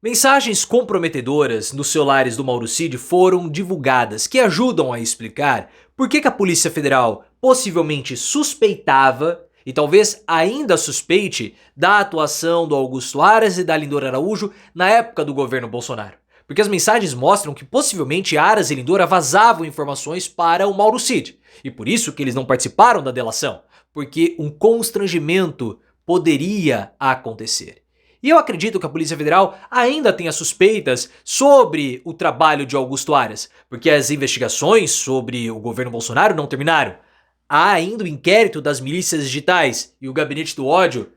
Mensagens comprometedoras nos celulares do Mauro Cid foram divulgadas que ajudam a explicar por que a Polícia Federal possivelmente suspeitava e talvez ainda suspeite da atuação do Augusto Aras e da Lindora Araújo na época do governo Bolsonaro. Porque as mensagens mostram que possivelmente Aras e Lindora vazavam informações para o Mauro Cid. E por isso que eles não participaram da delação, porque um constrangimento poderia acontecer. E eu acredito que a Polícia Federal ainda tenha suspeitas sobre o trabalho de Augusto Aras, porque as investigações sobre o governo Bolsonaro não terminaram. Há ainda o inquérito das milícias digitais e o gabinete do ódio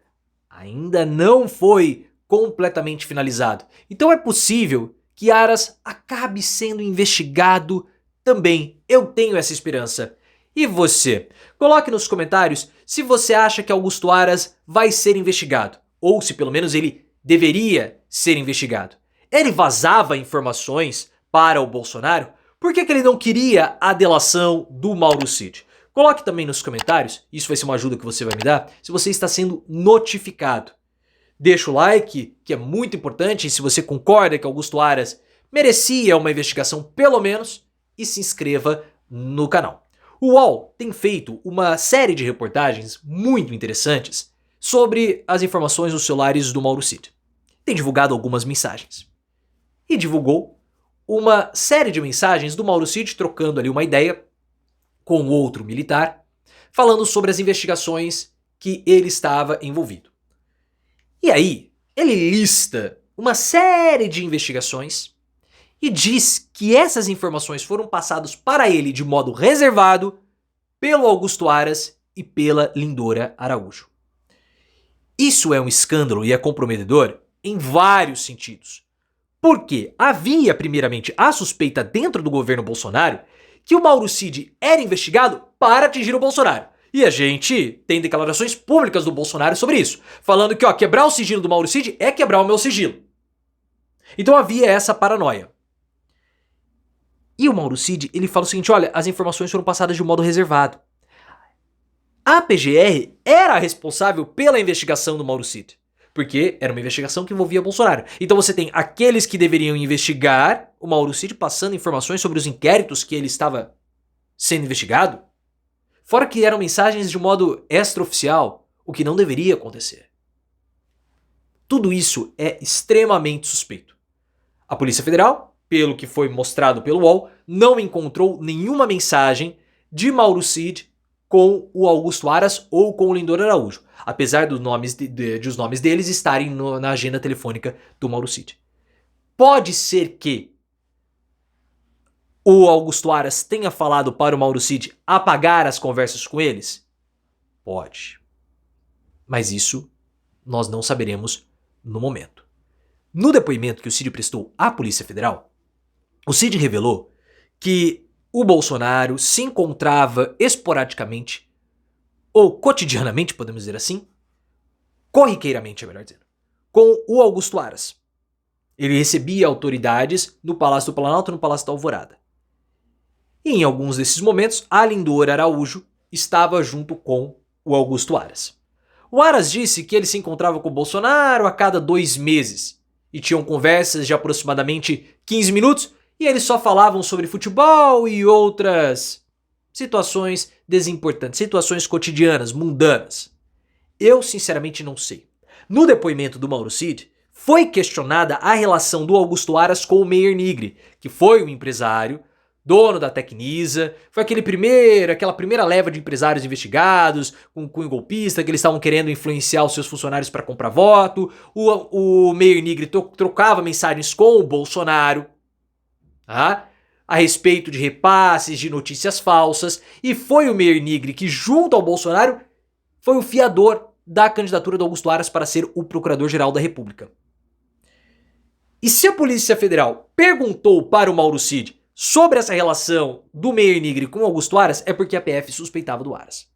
ainda não foi completamente finalizado. Então é possível que Aras acabe sendo investigado também. Eu tenho essa esperança. E você? Coloque nos comentários se você acha que Augusto Aras vai ser investigado, ou se pelo menos ele deveria ser investigado. Ele vazava informações para o Bolsonaro? Por que ele não queria a delação do Mauro Cid? Coloque também nos comentários, isso vai ser uma ajuda que você vai me dar, se você está sendo notificado. Deixa o like, que é muito importante, se você concorda que Augusto Aras merecia uma investigação pelo menos, e se inscreva no canal. O UOL tem feito uma série de reportagens muito interessantes sobre as informações nos celulares do Mauro Cid. Tem divulgado algumas mensagens. E divulgou uma série de mensagens do Mauro Cid trocando ali uma ideia com outro militar, falando sobre as investigações que ele estava envolvido. E aí, ele lista uma série de investigações e diz que essas informações foram passadas para ele de modo reservado pelo Augusto Aras e pela Lindora Araújo. Isso é um escândalo e é comprometedor em vários sentidos. Porque havia, primeiramente, a suspeita dentro do governo Bolsonaro que o Mauro Cid era investigado para atingir o Bolsonaro. E a gente tem declarações públicas do Bolsonaro sobre isso, falando que quebrar o sigilo do Mauro Cid é quebrar o meu sigilo. Então havia essa paranoia. E o Mauro Cid, ele fala o seguinte, olha, as informações foram passadas de um modo reservado. A PGR era responsável pela investigação do Mauro Cid, porque era uma investigação que envolvia Bolsonaro. Então você tem aqueles que deveriam investigar o Mauro Cid passando informações sobre os inquéritos que ele estava sendo investigado, fora que eram mensagens de modo extraoficial, o que não deveria acontecer. Tudo isso é extremamente suspeito. A Polícia Federal, pelo que foi mostrado pelo UOL, não encontrou nenhuma mensagem de Mauro Cid com o Augusto Aras ou com o Lindora Araújo, apesar dos nomes os nomes deles estarem na agenda telefônica do Mauro Cid. Pode ser que o Augusto Aras tenha falado para o Mauro Cid apagar as conversas com eles? Pode. Mas isso nós não saberemos no momento. No depoimento que o Cid prestou à Polícia Federal, o Cid revelou que o Bolsonaro se encontrava esporadicamente, ou cotidianamente, podemos dizer assim, corriqueiramente, é melhor dizendo, com o Augusto Aras. Ele recebia autoridades no Palácio do Planalto e no Palácio da Alvorada. E em alguns desses momentos, a Lindora Araújo estava junto com o Augusto Aras. O Aras disse que ele se encontrava com o Bolsonaro a cada 2 meses e tinham conversas de aproximadamente 15 minutos e eles só falavam sobre futebol e outras situações desimportantes, situações cotidianas, mundanas. Eu sinceramente não sei. No depoimento do Mauro Cid, foi questionada a relação do Augusto Aras com o Meir Nigre, que foi um empresário, dono da Tecnisa, foi aquela primeira leva de empresários investigados, com cunho golpista, que eles estavam querendo influenciar os seus funcionários para comprar voto. O Meir Nigre trocava mensagens com o Bolsonaro, tá? A respeito de repasses, de notícias falsas, e foi o Meir Nigre que, junto ao Bolsonaro, foi o fiador da candidatura do Augusto Aras para ser o Procurador-Geral da República. E se a Polícia Federal perguntou para o Mauro Cid sobre essa relação do Meir Nigre com o Augusto Aras, é porque a PF suspeitava do Aras.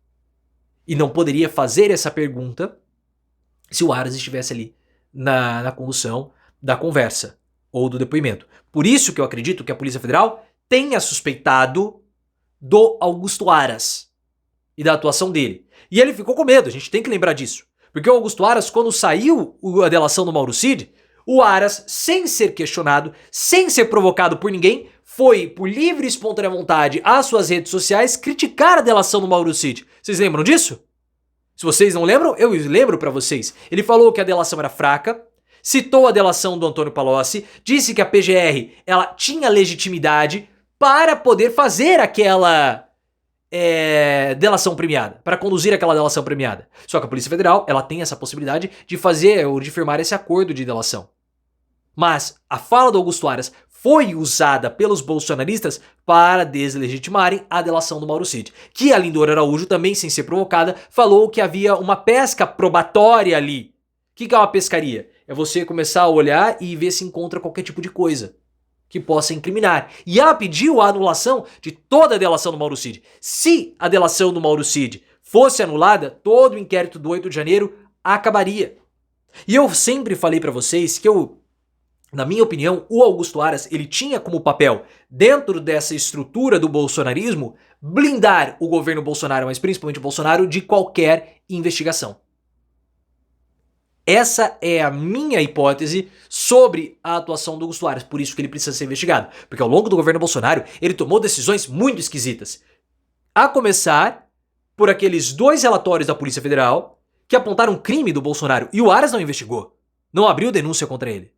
E não poderia fazer essa pergunta se o Aras estivesse ali na condução da conversa ou do depoimento. Por isso que eu acredito que a Polícia Federal tenha suspeitado do Augusto Aras e da atuação dele. E ele ficou com medo, a gente tem que lembrar disso. Porque o Augusto Aras, quando saiu a delação do Mauro Cid, o Aras, sem ser questionado, sem ser provocado por ninguém, foi, por livre e espontânea vontade, às suas redes sociais, criticar a delação do Mauro Cid. Vocês lembram disso? Se vocês não lembram, eu lembro pra vocês. Ele falou que a delação era fraca, citou a delação do Antônio Palocci, disse que a PGR ela tinha legitimidade para poder fazer aquela delação premiada, para conduzir aquela delação premiada. Só que a Polícia Federal ela tem essa possibilidade de fazer ou de firmar esse acordo de delação. Mas a fala do Augusto Aras foi usada pelos bolsonaristas para deslegitimarem a delação do Mauro Cid, que a Lindora Araújo, também sem ser provocada, falou que havia uma pesca probatória ali. O que é uma pescaria? É você começar a olhar e ver se encontra qualquer tipo de coisa que possa incriminar. E ela pediu a anulação de toda a delação do Mauro Cid. Se a delação do Mauro Cid fosse anulada, todo o inquérito do 8 de janeiro acabaria. E eu sempre falei para vocês que na minha opinião, o Augusto Aras, ele tinha como papel, dentro dessa estrutura do bolsonarismo, blindar o governo Bolsonaro, mas principalmente o Bolsonaro, de qualquer investigação. Essa é a minha hipótese sobre a atuação do Augusto Aras, por isso que ele precisa ser investigado. Porque ao longo do governo Bolsonaro, ele tomou decisões muito esquisitas. A começar por aqueles 2 relatórios da Polícia Federal que apontaram crime do Bolsonaro e o Aras não investigou, não abriu denúncia contra ele.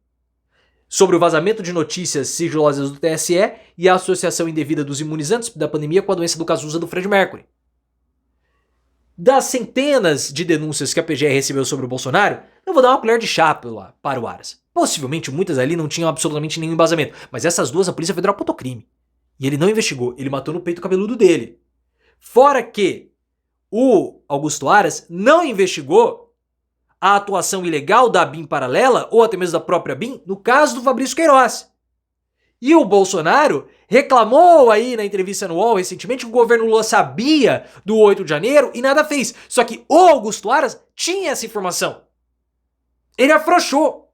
Sobre o vazamento de notícias sigilosas do TSE e a associação indevida dos imunizantes da pandemia com a doença do Cazuza do Fred Mercury. Das centenas de denúncias que a PGR recebeu sobre o Bolsonaro, eu vou dar uma colher de chá para o Aras. Possivelmente muitas ali não tinham absolutamente nenhum embasamento, mas essas 2 a Polícia Federal apontou crime. E ele não investigou, ele matou no peito cabeludo dele. Fora que o Augusto Aras não investigou a atuação ilegal da BIM paralela, ou até mesmo da própria BIM, no caso do Fabrício Queiroz. E o Bolsonaro reclamou aí na entrevista no UOL recentemente que o governo Lula sabia do 8 de janeiro e nada fez. Só que o Augusto Aras tinha essa informação. Ele afrouxou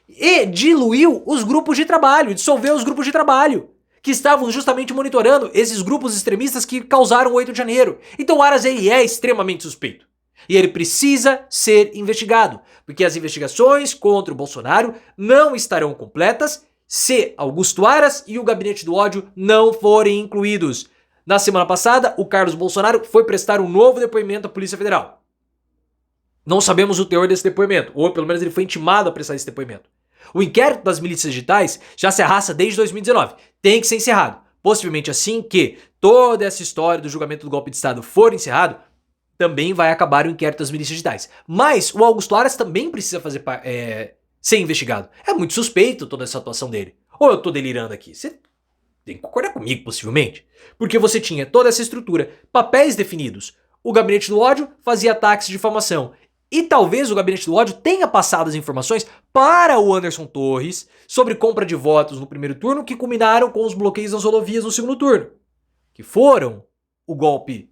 e diluiu os grupos de trabalho, dissolveu os grupos de trabalho que estavam justamente monitorando esses grupos extremistas que causaram o 8 de janeiro. Então o Aras ele é extremamente suspeito. E ele precisa ser investigado, porque as investigações contra o Bolsonaro não estarão completas se Augusto Aras e o Gabinete do Ódio não forem incluídos. Na semana passada, o Carlos Bolsonaro foi prestar um novo depoimento à Polícia Federal. Não sabemos o teor desse depoimento, ou pelo menos ele foi intimado a prestar esse depoimento. O inquérito das milícias digitais já se arrasta desde 2019. Tem que ser encerrado. Possivelmente assim que toda essa história do julgamento do golpe de Estado for encerrado, também vai acabar o inquérito das milícias digitais. Mas o Augusto Aras também precisa ser investigado. É muito suspeito toda essa atuação dele. Ou eu tô delirando aqui? Você tem que concordar comigo, possivelmente. Porque você tinha toda essa estrutura, papéis definidos. O Gabinete do Ódio fazia ataques de difamação. E talvez o Gabinete do Ódio tenha passado as informações para o Anderson Torres sobre compra de votos no primeiro turno que culminaram com os bloqueios nas rodovias no segundo turno. Que foram o golpe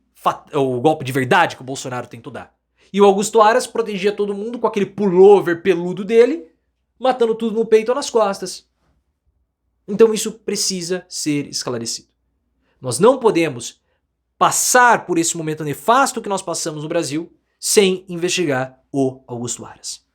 de verdade que o Bolsonaro tentou dar. E o Augusto Aras protegia todo mundo com aquele pullover peludo dele, matando tudo no peito ou nas costas. Então isso precisa ser esclarecido. Nós não podemos passar por esse momento nefasto que nós passamos no Brasil sem investigar o Augusto Aras.